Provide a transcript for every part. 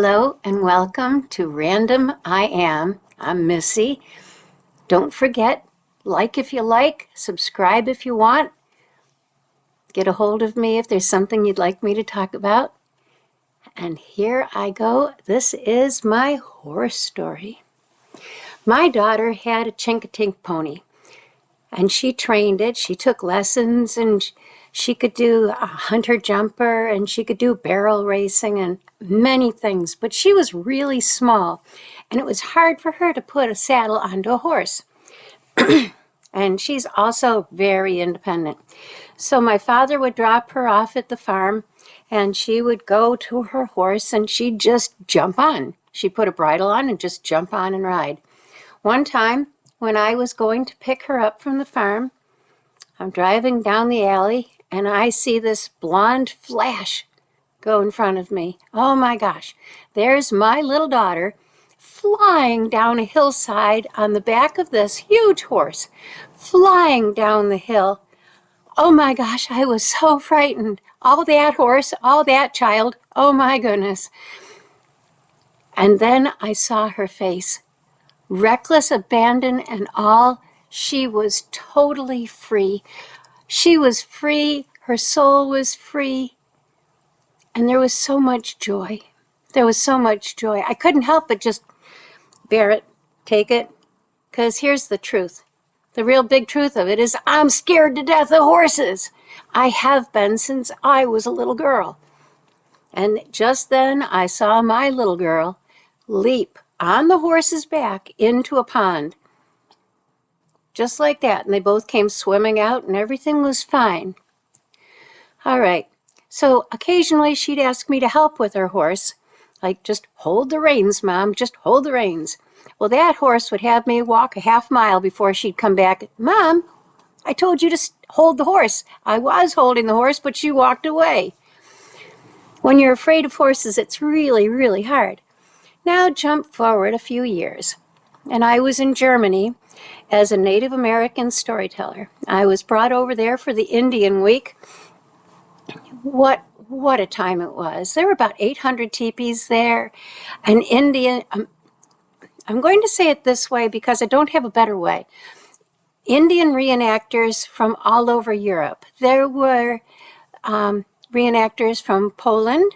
Hello and welcome to Random I Am. I'm Missy. Don't forget, like if you like, subscribe if you want. Get a hold of me if there's something you'd like me to talk about. And here I go. This is my horse story. My daughter had a Chincoteague pony, and she trained it. She took lessons, and she could do a hunter jumper, and she could do barrel racing and many things. But she was really small, and it was hard for her to put a saddle onto a horse. And she's also very independent. So my father would drop her off at the farm, and she would go to her horse, and she'd just jump on. She'd put a bridle on and just jump on and ride. One time, when I was going to pick her up from the farm, I'm driving down the alley, and I see this blonde flash go in front of me. Oh my gosh, there's my little daughter flying down a hillside on the back of this huge horse, flying down the hill. Oh my gosh, I was so frightened. All that horse, all that child, oh my goodness. And then I saw her face, reckless abandon and all. She was totally free. She was free, her soul was free, and there was so much joy. There was so much joy. I couldn't help but just bear it, take it, because here's the truth. The real big truth of it is I'm scared to death of horses. I have been since I was a little girl. And just then I saw my little girl leap on the horse's back into a pond. Just like that. And they both came swimming out and everything was fine. All right. So occasionally she'd ask me to help with her horse. Like, just hold the reins, Mom, just hold the reins. Well, that horse would have me walk a half mile before she'd come back. Mom, I told you to hold the horse. I was holding the horse, but you walked away. When you're afraid of horses, it's really, really hard. Now jump forward a few years, and I was in Germany as a Native American storyteller. I was brought over there for the Indian Week. What a time it was. There were about 800 teepees there. An Indian, I'm going to say it this way because I don't have a better way. Indian reenactors from all over Europe. There were reenactors from Poland,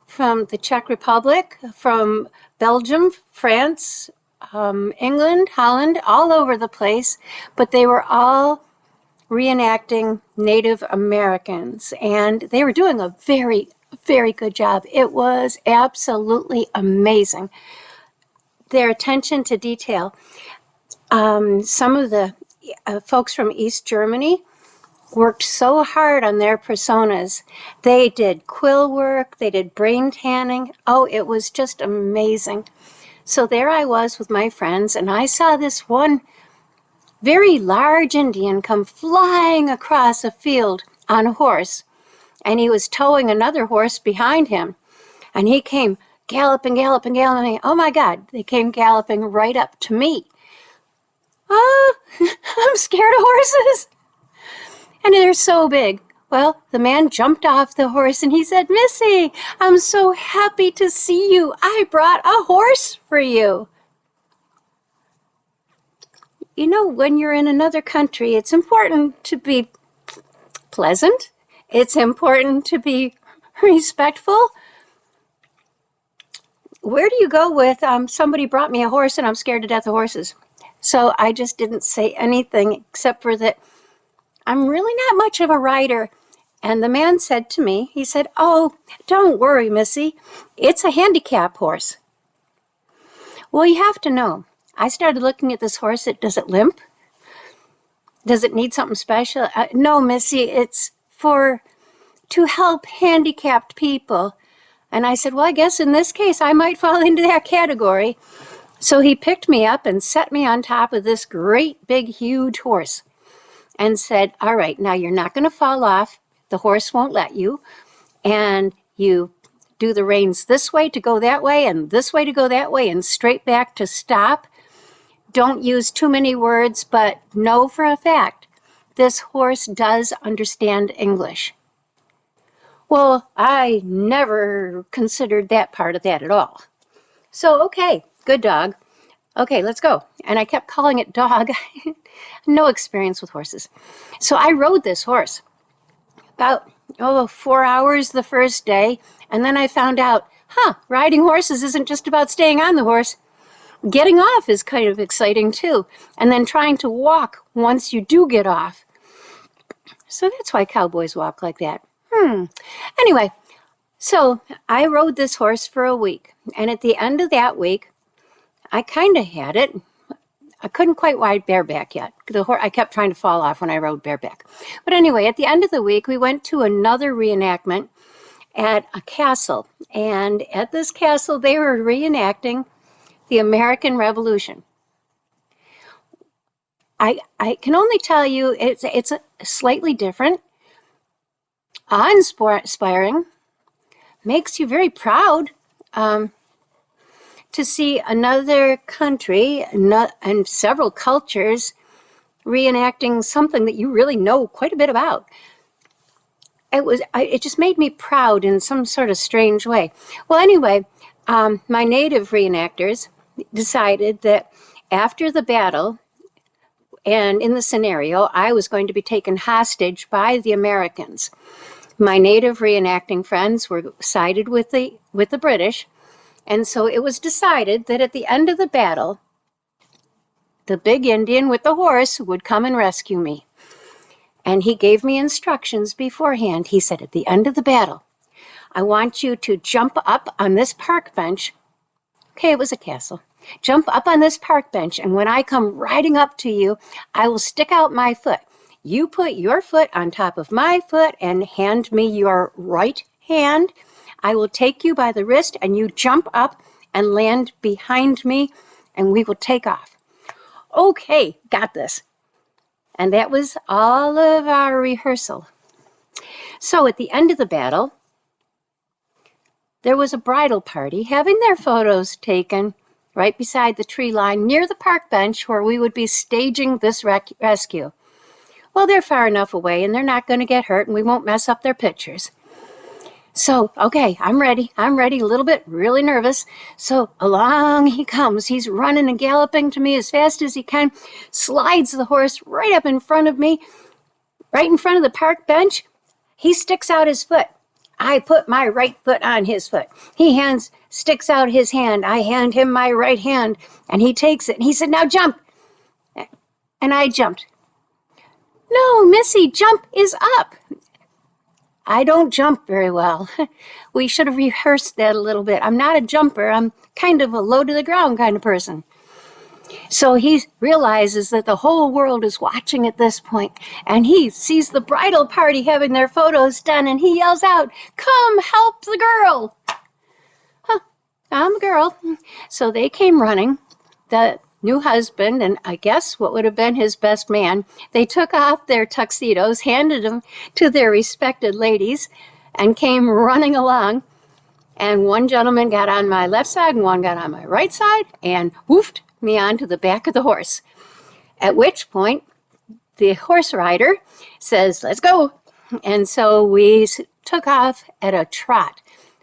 from the Czech Republic, from Belgium, France, England, Holland, all over the place, but they were all reenacting Native Americans, and they were doing a very, very good job. It was absolutely amazing. Their attention to detail. Some of the folks from East Germany worked so hard on their personas. They did quill work, they did brain tanning. Oh, it was just amazing. So there I was with my friends, and I saw this one very large Indian come flying across a field on a horse, and he was towing another horse behind him, and he came galloping, galloping, galloping. Oh my God, they came galloping right up to me. Oh, I'm scared of horses. And they're so big. Well, the man jumped off the horse and he said, Missy, I'm so happy to see you. I brought a horse for you. You know, when you're in another country, it's important to be pleasant. It's important to be respectful. Where do you go with somebody brought me a horse and I'm scared to death of horses? So I just didn't say anything except for that I'm really not much of a rider. And the man said to me, he said, oh, don't worry, Missy. It's a handicap horse. Well, you have to know. I started looking at this horse. Does it limp? Does it need something special? No, Missy, it's to help handicapped people. And I said, well, I guess in this case, I might fall into that category. So he picked me up and set me on top of this great, big, huge horse and said, all right, now you're not going to fall off. The horse won't let you. And you do the reins this way to go that way and this way to go that way and straight back to stop. Don't use too many words, but know for a fact, this horse does understand English. Well, I never considered that part of that at all. So, okay, good dog. Okay, let's go. And I kept calling it dog. No experience with horses. So I rode this horse about 4 hours the first day. And then I found out, riding horses isn't just about staying on the horse. Getting off is kind of exciting too. And then trying to walk once you do get off. So that's why cowboys walk like that. Anyway, so I rode this horse for a week. And at the end of that week, I kind of had it. I couldn't quite ride bareback yet. I kept trying to fall off when I rode bareback. But anyway, at the end of the week, we went to another reenactment at a castle. And at this castle, they were reenacting the American Revolution. I can only tell you it's a slightly different, awe-inspiring, makes you very proud to see another country and several cultures reenacting something that you really know quite a bit about. It just made me proud in some sort of strange way. Well, anyway, my native reenactors decided that after the battle, and in the scenario, I was going to be taken hostage by the Americans. My native reenacting friends were sided with the British, and so it was decided that at the end of the battle, the big Indian with the horse would come and rescue me. And he gave me instructions beforehand. He said, at the end of the battle, I want you to jump up on this park bench. Okay, it was a castle. Jump up on this park bench, and when I come riding up to you, I will stick out my foot. You put your foot on top of my foot and hand me your right hand. I will take you by the wrist, and you jump up and land behind me, and we will take off. Okay, got this. And that was all of our rehearsal. So at the end of the battle, there was a bridal party having their photos taken right beside the tree line near the park bench where we would be staging this rescue. Well, they're far enough away and they're not going to get hurt and we won't mess up their pictures. So, okay, I'm ready, a little bit, really nervous. So along he comes. He's running and galloping to me as fast as he can, slides the horse right up in front of me, right in front of the park bench. He sticks out his foot. I put my right foot on his foot. He sticks out his hand. I hand him my right hand, and he takes it. And he said, now jump. And I jumped. No, Missy, jump is up. I don't jump very well. We should have rehearsed that a little bit. I'm not a jumper. I'm kind of a low to the ground kind of person. So he realizes that the whole world is watching at this point, and he sees the bridal party having their photos done, and he yells out, come help the girl. I'm a girl. So they came running, the new husband, and I guess what would have been his best man. They took off their tuxedos, handed them to their respected ladies, and came running along. And one gentleman got on my left side and one got on my right side and woofed me onto the back of the horse. At which point, the horse rider says, let's go. And so we took off at a trot,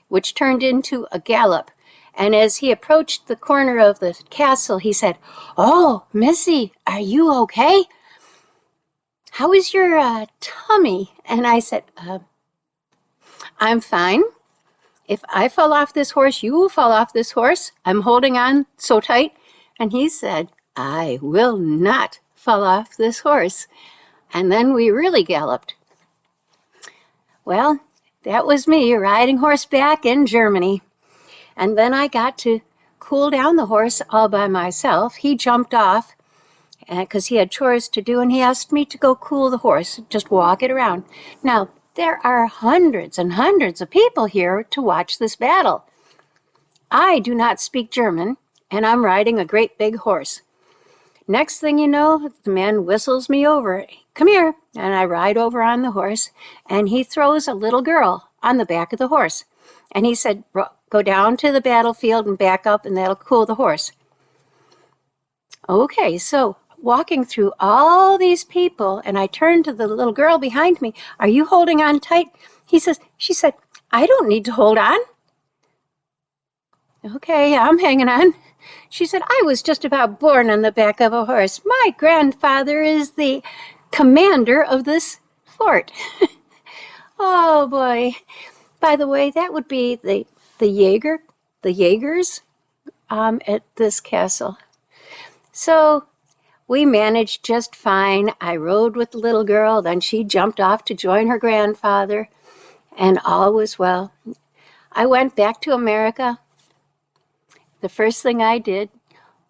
which turned into a gallop. And as he approached the corner of the castle, he said, oh, Missy, are you okay? How is your tummy? And I said, I'm fine. If I fall off this horse, you will fall off this horse. I'm holding on so tight. And he said, I will not fall off this horse. And then we really galloped. Well, that was me riding horseback in Germany. And then I got to cool down the horse all by myself. He jumped off because he had chores to do, and he asked me to go cool the horse, just walk it around. Now, there are hundreds and hundreds of people here to watch this battle. I do not speak German, and I'm riding a great big horse. Next thing you know, the man whistles me over. Come here. And I ride over on the horse, and he throws a little girl on the back of the horse. And he said, go down to the battlefield and back up, and that'll cool the horse. Okay, so walking through all these people, and I turned to the little girl behind me. Are you holding on tight? She said, I don't need to hold on. Okay, I'm hanging on. She said, I was just about born on the back of a horse. My grandfather is the commander of this fort. Oh boy. By the way, that would be the Jaegers at this castle. So we managed just fine. I rode with the little girl, then she jumped off to join her grandfather, and all was well. I went back to America. The first thing I did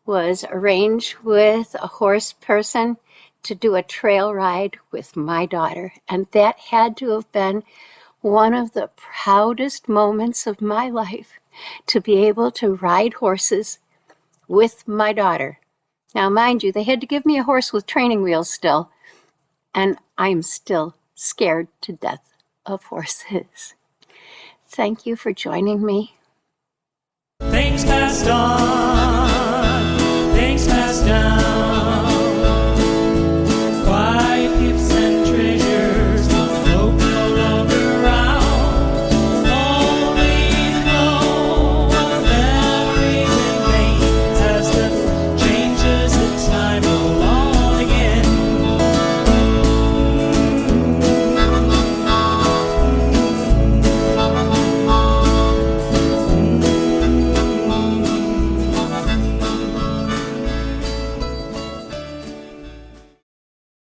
was arrange with a horse person to do a trail ride with my daughter. And that had to have been one of the proudest moments of my life, to be able to ride horses with my daughter. Now, mind you, they had to give me a horse with training wheels still, and I'm still scared to death of horses. Thank you for joining me. Things passed on.